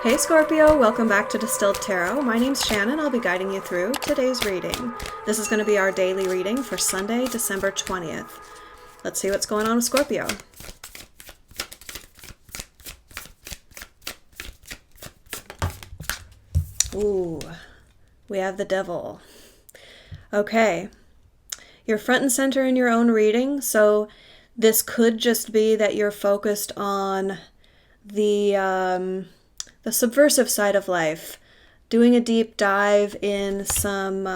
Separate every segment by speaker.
Speaker 1: Hey Scorpio, welcome back to Distilled Tarot. My name's Shannon. I'll be guiding you through today's reading. This is going to be our daily reading for Sunday, December 20th. Let's see what's going on with Scorpio. Ooh, we have the Devil. Okay, you're front and center in your own reading, so this could just be that you're focused on the subversive side of life, doing a deep dive in some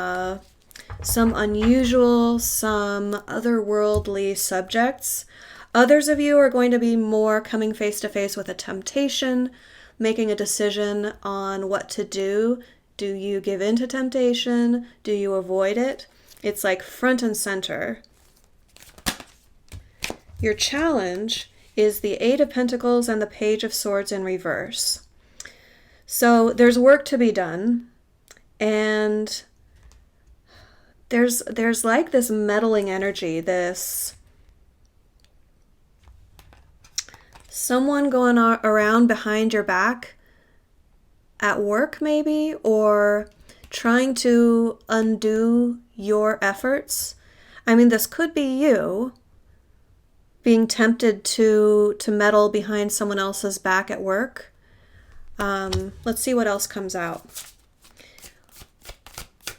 Speaker 1: unusual, some otherworldly subjects. Others of you are going to be more coming face to face with a temptation, making a decision on what to do. Do you give in to temptation? Do you avoid it? It's like front and center. Your challenge is the Eight of Pentacles and the Page of Swords in reverse. So there's work to be done, and there's like this meddling energy, this someone going around behind your back at work maybe, or trying to undo your efforts. I mean, this could be you being tempted to meddle behind someone else's back at work. Let's see what else comes out.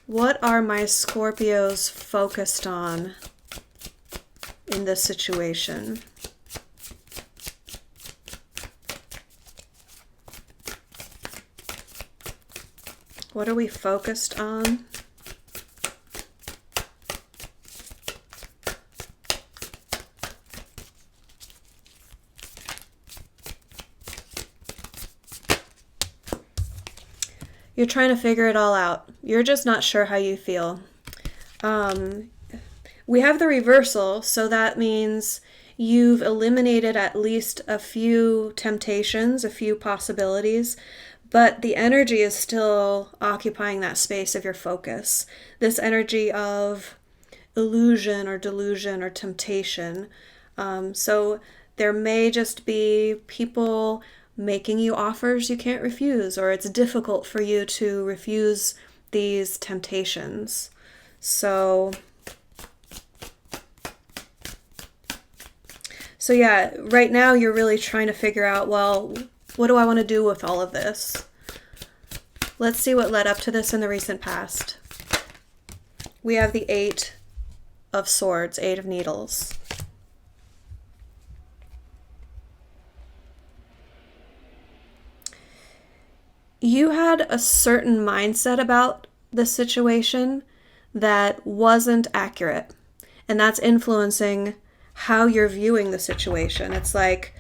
Speaker 1: What are my Scorpios focused on in this situation? What are we focused on? You're trying to figure it all out. You're just not sure how you feel. We have the reversal, so that means you've eliminated at least a few temptations, a few possibilities, but the energy is still occupying that space of your focus. This energy of illusion or delusion or temptation. So there may just be people making you offers you can't refuse, or it's difficult for you to refuse these temptations. So yeah, right now you're really trying to figure out, well, what do I want to do with all of this? Let's see what led up to this in the recent past. We have the Eight of Swords, Eight of Needles. You had a certain mindset about the situation that wasn't accurate, and that's influencing how you're viewing the situation. It's like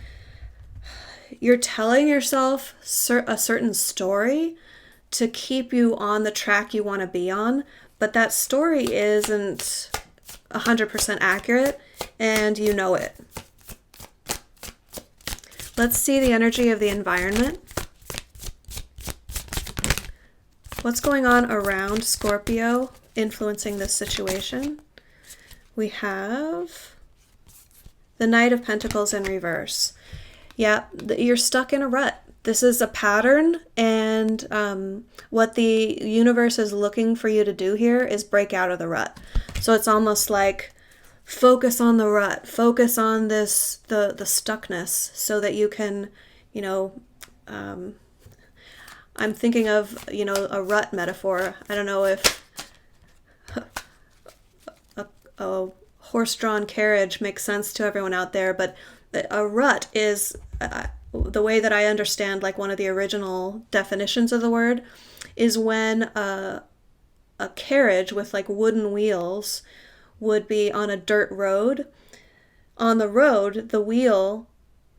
Speaker 1: you're telling yourself a certain story to keep you on the track you want to be on, but that story isn't 100% accurate, and you know it. Let's see the energy of the environment. What's going on around Scorpio influencing this situation? We have the Knight of Pentacles in reverse. Yeah, you're stuck in a rut. This is a pattern, and what the universe is looking for you to do here is break out of the rut. So it's almost like focus on the rut, focus on the stuckness, so that you can, I'm thinking of, a rut metaphor. I don't know if a horse-drawn carriage makes sense to everyone out there, but a rut is, the way that I understand, like one of the original definitions of the word, is when a carriage with like wooden wheels would be on a dirt road. On the road, the wheel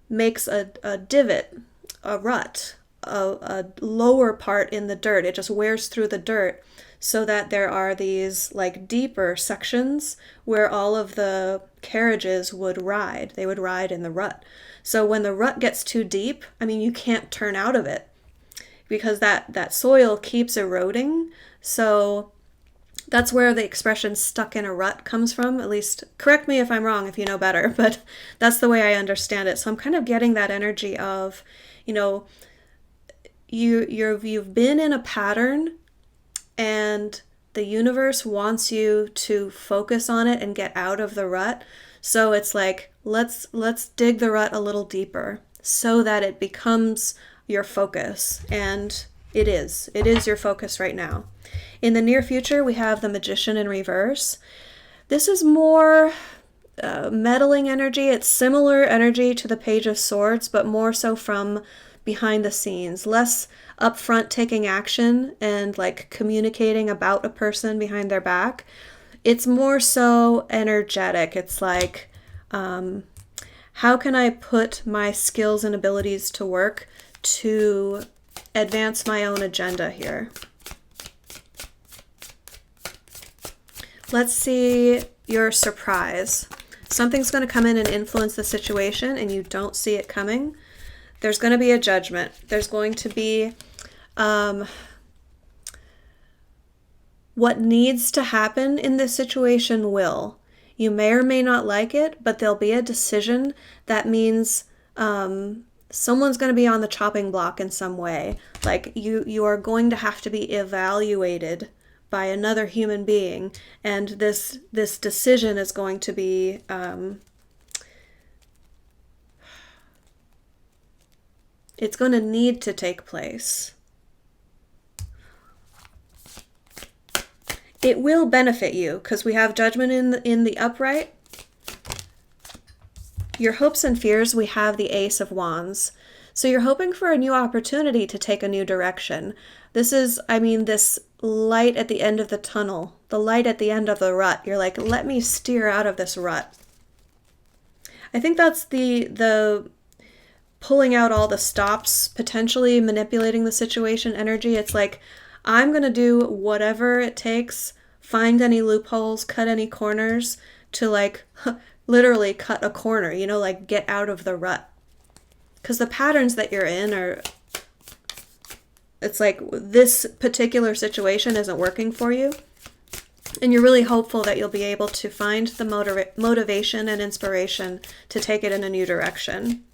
Speaker 1: makes a divot, a rut, a lower part in the dirt. It just wears through the dirt, so that there are these like deeper sections where all of the carriages would ride. They would ride in the rut. So when the rut gets too deep, I mean, you can't turn out of it because that soil keeps eroding. So that's where the expression stuck in a rut comes from. At least, correct me if I'm wrong if you know better, but that's the way I understand it. So I'm kind of getting that energy of, you've been in a pattern, and the universe wants you to focus on it and get out of the rut. So it's like, let's dig the rut a little deeper so that it becomes your focus. And it is your focus right now. In the near future, we have the Magician in reverse. This is more meddling energy. It's similar energy to the Page of Swords, but more so from behind the scenes, less upfront taking action and like communicating about a person behind their back. It's more so energetic. It's like, how can I put my skills and abilities to work to advance my own agenda here? Let's see your surprise. Something's going to come in and influence the situation and you don't see it coming. There's going to be a judgment. There's going to be what needs to happen in this situation will. You may or may not like it, but there'll be a decision that means someone's going to be on the chopping block in some way. Like you are going to have to be evaluated by another human being, and this decision is going to be it's going to need to take place. It will benefit you because we have judgment in the upright. Your hopes and fears, we have the Ace of Wands. So you're hoping for a new opportunity to take a new direction. This is, this light at the end of the tunnel, the light at the end of the rut. You're like, let me steer out of this rut. I think that's the pulling out all the stops, potentially manipulating the situation energy. It's like, I'm going to do whatever it takes, find any loopholes, cut any corners to like literally cut a corner, like get out of the rut. Because the patterns that you're in are, it's like this particular situation isn't working for you. And you're really hopeful that you'll be able to find the motivation and inspiration to take it in a new direction.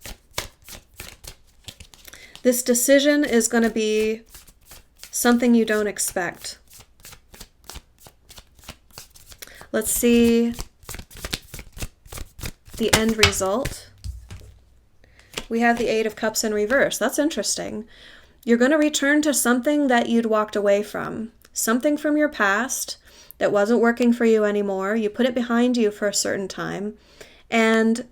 Speaker 1: This decision is going to be something you don't expect. Let's see the end result. We have the Eight of Cups in reverse. That's interesting. You're going to return to something that you'd walked away from. Something from your past that wasn't working for you anymore. You put it behind you for a certain time. And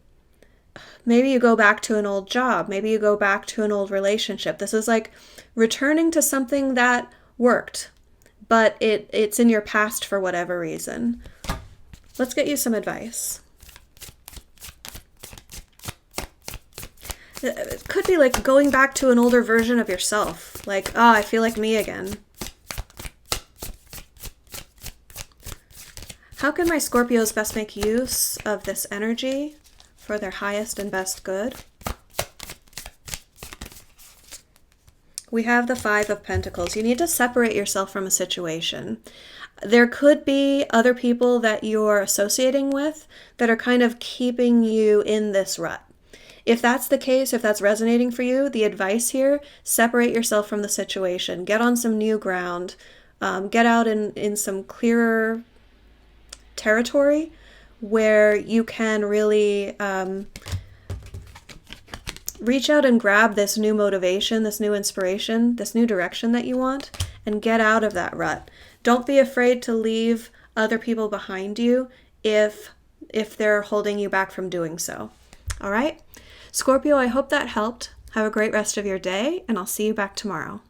Speaker 1: maybe you go back to an old job. Maybe you go back to an old relationship. This is like returning to something that worked, but it's in your past for whatever reason. Let's get you some advice. It could be like going back to an older version of yourself. Like, I feel like me again. How can my Scorpios best make use of this energy for their highest and best good? We have the Five of Pentacles. You need to separate yourself from a situation. There could be other people that you're associating with that are kind of keeping you in this rut. If that's the case, if that's resonating for you, the advice here, separate yourself from the situation. Get on some new ground. Get out in some clearer territory where you can really reach out and grab this new motivation, this new inspiration, this new direction that you want, and get out of that rut. Don't be afraid to leave other people behind you if they're holding you back from doing so. All right? Scorpio, I hope that helped. Have a great rest of your day, and I'll see you back tomorrow.